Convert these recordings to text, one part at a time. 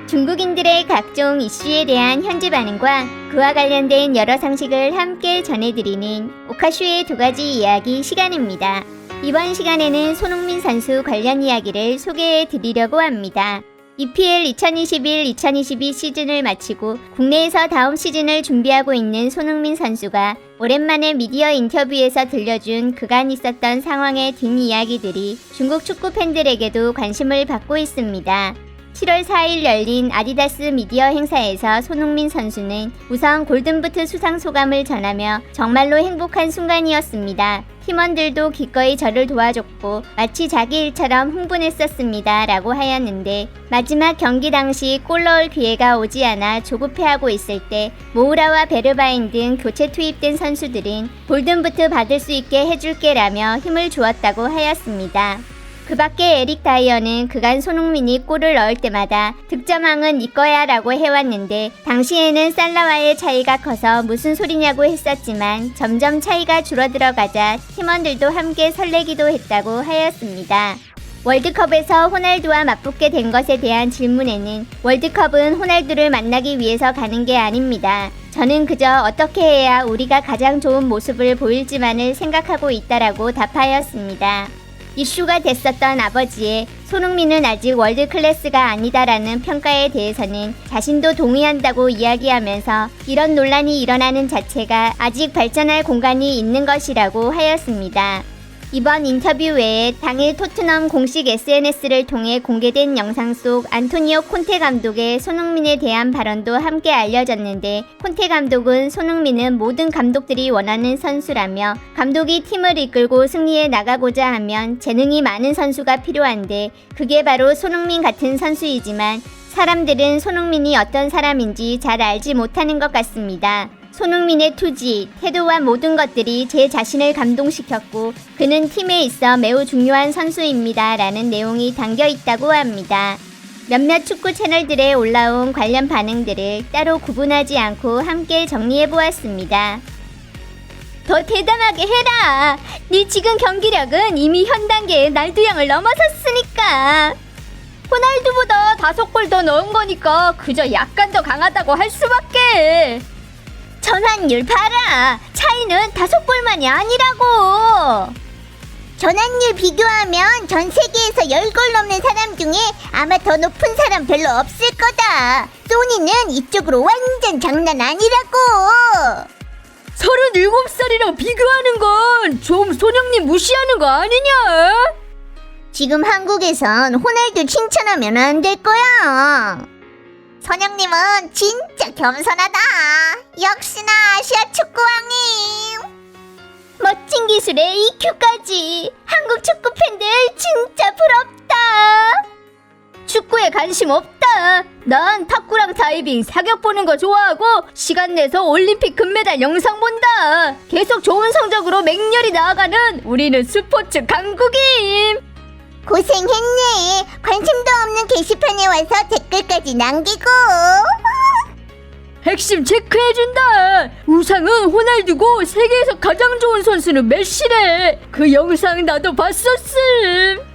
중국인들의 각종 이슈에 대한 현지 반응과 그와 관련된 여러 상식을 함께 전해드리는 오카쇼의 두 가지 이야기 시간입니다. 이번 시간에는 손흥민 선수 관련 이야기를 소개해 드리려고 합니다. EPL 2021-2022 시즌을 마치고 국내에서 다음 시즌을 준비하고 있는 손흥민 선수가 오랜만에 미디어 인터뷰에서 들려준 그간 있었던 상황의 뒷이야기들이 중국 축구 팬들에게도 관심을 받고 있습니다. 7월 4일 열린 아디다스 미디어 행사에서 손흥민 선수는 우선 골든부트 수상 소감을 전하며 정말로 행복한 순간이었습니다. 팀원들도 기꺼이 저를 도와줬고 마치 자기 일처럼 흥분했었습니다 라고 하였는데, 마지막 경기 당시 골 넣을 기회가 오지 않아 조급해하고 있을 때 모우라와 베르바인 등 교체 투입된 선수들은 골든부트 받을 수 있게 해줄게 라며 힘을 주었다고 하였습니다. 그 밖에 에릭 다이어는 그간 손흥민이 골을 넣을 때마다 득점왕은 이거야 라고 해왔는데, 당시에는 살라와의 차이가 커서 무슨 소리냐고 했었지만 점점 차이가 줄어들어가자 팀원들도 함께 설레기도 했다고 하였습니다. 월드컵에서 호날두와 맞붙게 된 것에 대한 질문에는 월드컵은 호날두를 만나기 위해서 가는 게 아닙니다. 저는 그저 어떻게 해야 우리가 가장 좋은 모습을 보일지만을 생각하고 있다라고 답하였습니다. 이슈가 됐었던 아버지의 손흥민은 아직 월드클래스가 아니다라는 평가에 대해서는 자신도 동의한다고 이야기하면서 이런 논란이 일어나는 자체가 아직 발전할 공간이 있는 것이라고 하였습니다. 이번 인터뷰 외에 당일 토트넘 공식 SNS를 통해 공개된 영상 속 안토니오 콘테 감독의 손흥민에 대한 발언도 함께 알려졌는데, 콘테 감독은 손흥민은 모든 감독들이 원하는 선수라며 감독이 팀을 이끌고 승리해 나가고자 하면 재능이 많은 선수가 필요한데 그게 바로 손흥민 같은 선수이지만 사람들은 손흥민이 어떤 사람인지 잘 알지 못하는 것 같습니다. 손흥민의 투지, 태도와 모든 것들이 제 자신을 감동시켰고 그는 팀에 있어 매우 중요한 선수입니다 라는 내용이 담겨 있다고 합니다. 몇몇 축구 채널들에 올라온 관련 반응들을 따로 구분하지 않고 함께 정리해보았습니다. 더 대담하게 해라! 네 지금 경기력은 이미 현 단계의 날두양을 넘어섰으니까! 호날두보다 5골 더 넣은 거니까 그저 약간 더 강하다고 할 수밖에! 전환율 봐라! 차이는 5골만이 아니라고! 전환율 비교하면 전 세계에서 10골 넘는 사람 중에 아마 더 높은 사람 별로 없을 거다. 소니는 이쪽으로 완전 장난 아니라고! 37살이랑 비교하는 건 좀 손흥민 무시하는 거 아니냐? 지금 한국에선 호날두 칭찬하면 안 될 거야. 선영님은 진짜 겸손하다. 역시나 아시아 축구왕님. 멋진 기술에 EQ까지. 한국 축구 팬들 진짜 부럽다. 축구에 관심 없다. 난 탁구랑 다이빙, 사격 보는 거 좋아하고 시간 내서 올림픽 금메달 영상 본다. 계속 좋은 성적으로 맹렬히 나아가는 우리는 스포츠 강국임. 고생했네. 관심도 없는 게시판에 와서 댓글까지 남기고. 핵심 체크해준다. 우상은 호날두고 세계에서 가장 좋은 선수는 메시래. 그 영상 나도 봤었음.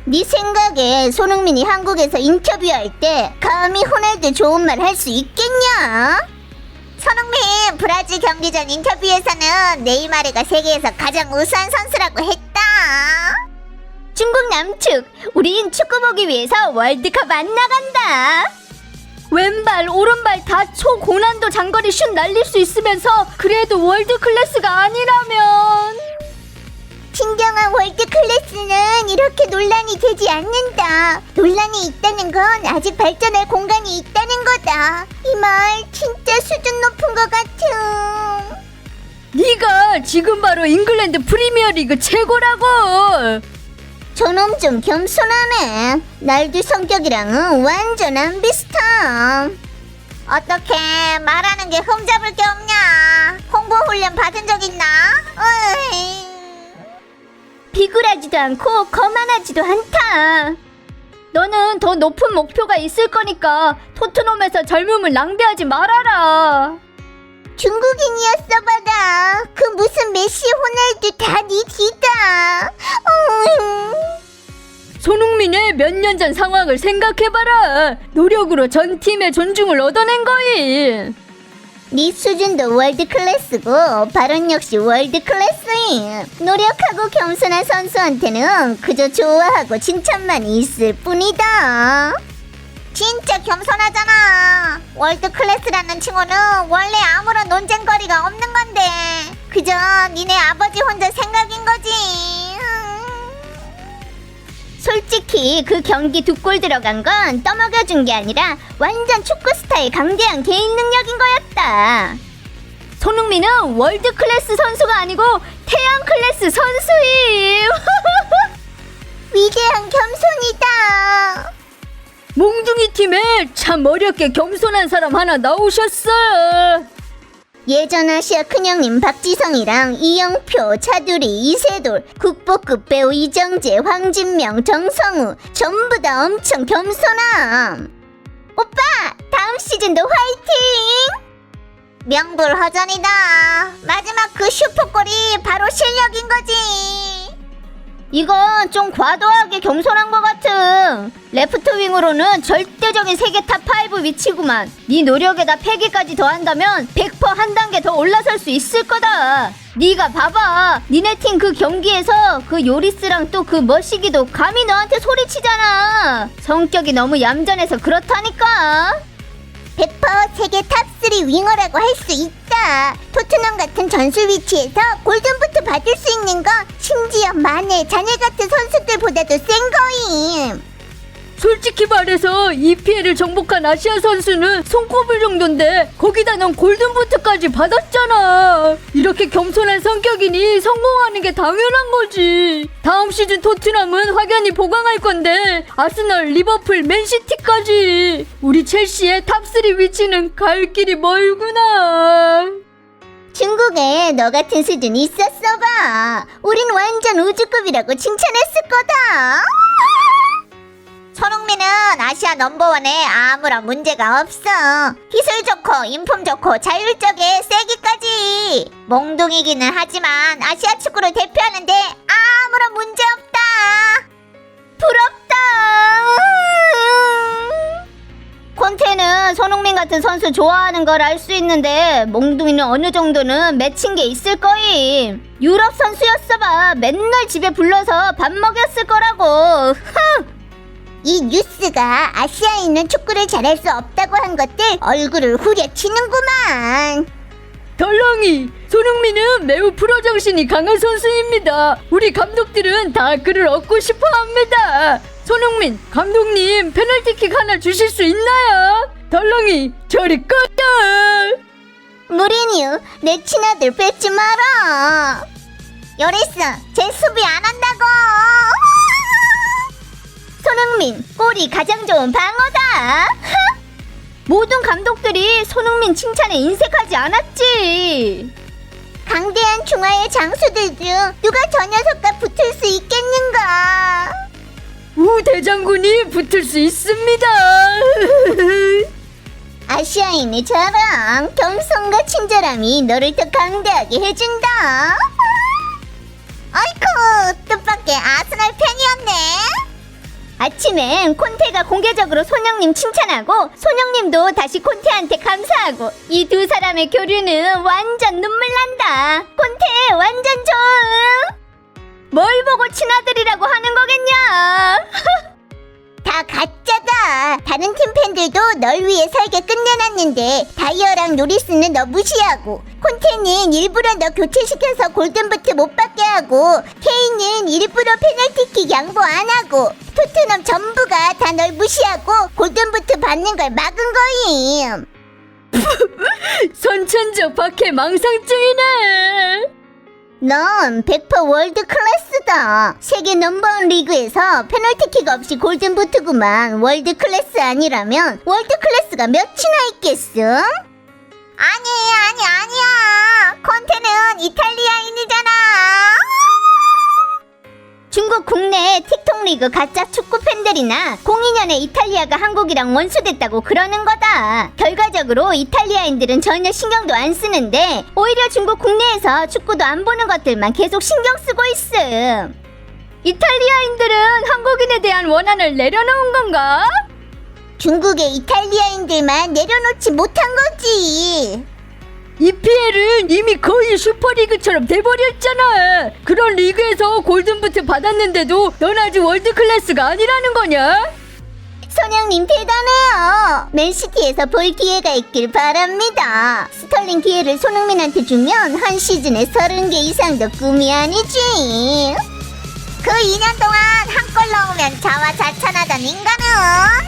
네 생각에 손흥민이 한국에서 인터뷰할 때 감히 호날두 좋은 말 할 수 있겠냐? 손흥민 브라질 경기 전 인터뷰에서는 네이마르가 세계에서 가장 우수한 선수라고 했다. 중국 남측, 우린 축구 보기 위해서 월드컵 안 나간다. 왼발 오른발 다 초고난도 장거리 슛 날릴 수 있으면서 그래도 월드 클래스가 아니라면. 진정한 월드 클래스는 이렇게 논란이 되지 않는다. 논란이 있다는 건 아직 발전할 공간이 있다는 거다. 이 말 진짜 수준 높은 것 같음. 네가 지금 바로 잉글랜드 프리미어리그 최고라고. 저놈 좀 겸손하네. 날도 성격이랑은 완전 안 비슷함. 어떻게 말하는 게 흠잡을 게 없냐? 홍보 훈련 받은 적 있나? 어이. 비굴하지도 않고 거만하지도 않다. 너는 더 높은 목표가 있을 거니까 토트넘에서 젊음을 낭비하지 말아라. 중국인이었어 봐라. 그 무슨 메시 호날두 다 네 뒤다. 손흥민의 몇 년 전 상황을 생각해봐라. 노력으로 전 팀의 존중을 얻어낸 거임. 네 수준도 월드 클래스고 발언 역시 월드 클래스임. 노력하고 겸손한 선수한테는 그저 좋아하고 칭찬만 있을 뿐이다. 진짜 겸손하잖아. 월드 클래스라는 칭호는 원래 아무런 논쟁거리가 없는 건데 그저 니네 아버지 혼자 생각인 거지. 솔직히 그 경기 2골 들어간 건 떠먹여준 게 아니라 완전 축구 스타의 강대한 개인 능력인 거였다. 손흥민은 월드 클래스 선수가 아니고 태양 클래스 선수임. 위대한 겸손이다. 몽둥이 팀에 참 어렵게 겸손한 사람 하나 나오셨어. 예전 아시아 큰형님 박지성이랑 이영표, 차두리, 이세돌, 국보급 배우 이정재, 황진명, 정성우 전부 다 엄청 겸손함. 오빠, 다음 시즌도 화이팅! 명불허전이다. 마지막 그 슈퍼골이 바로 실력인 거지. 이건 좀 과도하게 겸손한 것 같음. 레프트 윙으로는 절대적인 세계 탑5 위치구만. 네 노력에다 패기까지 더한다면 100% 한 단계 더 올라설 수 있을 거다. 네가 봐봐. 니네 팀 그 경기에서 그 요리스랑 또 그 머시기도 감히 너한테 소리치잖아. 성격이 너무 얌전해서 그렇다니까. 100% 세계 탑3 윙어라고 할 수 있다. 토트넘 같은 전술 위치에서 골든부트 받을 수 있는 건 심지어 마네, 자네 같은 선수들보다도 센 거임. 솔직히 말해서 EPL을 정복한 아시아 선수는 손꼽을 정도인데 거기다 넌 골든부트까지 받았잖아. 이렇게 겸손한 성격이니 성공하는 게 당연한 거지. 다음 시즌 토트넘은 확연히 보강할 건데 아스널, 리버풀, 맨시티까지. 우리 첼시의 탑3 위치는 갈 길이 멀구나. 중국에 너 같은 수준이 있었어 봐. 우린 완전 우주급이라고 칭찬했을 거다. 손흥민은 아시아 넘버원에 아무런 문제가 없어. 기술 좋고 인품 좋고 자율적에 세기까지. 몽둥이기는 하지만 아시아 축구를 대표하는데 아무런 문제 없다. 부럽다. 콘테는 손흥민 같은 선수 좋아하는 걸 알 수 있는데 몽둥이는 어느 정도는 맺힌 게 있을 거임. 유럽 선수였어 봐. 맨날 집에 불러서 밥 먹였을 거라고. 이 뉴스가 아시아인은 축구를 잘할 수 없다고 한 것들 얼굴을 후려치는구만. 덜렁이, 손흥민은 매우 프로 정신이 강한 선수입니다. 우리 감독들은 다 그를 얻고 싶어 합니다. 손흥민, 감독님 페널티킥 하나 주실 수 있나요? 덜렁이, 저리 꺼져. 무리뉴, 내 친아들 뺏지 마라. 요리스, 제 수비 안 한다고. 손흥민, 골이 가장 좋은 방어다. 모든 감독들이 손흥민 칭찬에 인색하지 않았지. 강대한 중화의 장수들 중 누가 저 녀석과 붙을 수 있겠는가? 우 대장군이 붙을 수 있습니다. 아시아인의 자랑, 겸손과 친절함이 너를 더 강대하게 해준다. 아이쿠, 뜻밖의 아스날 팬이었네. 아침엔 콘테가 공개적으로 손흥민 칭찬하고 손흥민도 다시 콘테한테 감사하고 이 두 사람의 교류는 완전 눈물 난다. 콘테 완전 좋음. 뭘 보고 친아들이라고 하는 거겠냐. 다 가짜다. 다른 팀 팬들도 널 위해 설계 끝내놨는데 다이어랑 요리스는 너 무시하고 콘테는 일부러 너 교체시켜서 골든부트 못 받게 하고 케인은 일부러 페널티킥 양보 안 하고 토트넘 전부가 다 널 무시하고 골든부트 받는 걸 막은 거임. 선천적 박해 망상증이네. 넌 100% 월드 클래스다. 세계 넘버원 리그에서 페널티킥 없이 골든부트구만. 월드 클래스 아니라면 월드 클래스가 몇이나 있겠어? 아니야. 콘테는 이탈리아인이잖아. 중국 국내 틱톡 리그 가짜 축구 팬들이나 02년에 이탈리아가 한국이랑 원수됐다고 그러는 거다. 결과적으로 이탈리아인들은 전혀 신경도 안 쓰는데 오히려 중국 국내에서 축구도 안 보는 것들만 계속 신경 쓰고 있음. 이탈리아인들은 한국인에 대한 원한을 내려놓은 건가? 중국의 이탈리아인들만 내려놓지 못한 거지. EPL은 이미 거의 슈퍼리그처럼 돼버렸잖아. 그런 리그에서 골든부트 받았는데도 넌 아직 월드클래스가 아니라는 거냐? 선영님 대단해요. 맨시티에서 볼 기회가 있길 바랍니다. 스털링 기회를 손흥민한테 주면 한 시즌에 30개 이상도 꿈이 아니지. 그 2년 동안 한 골 넣으면 자화자찬하던 인간은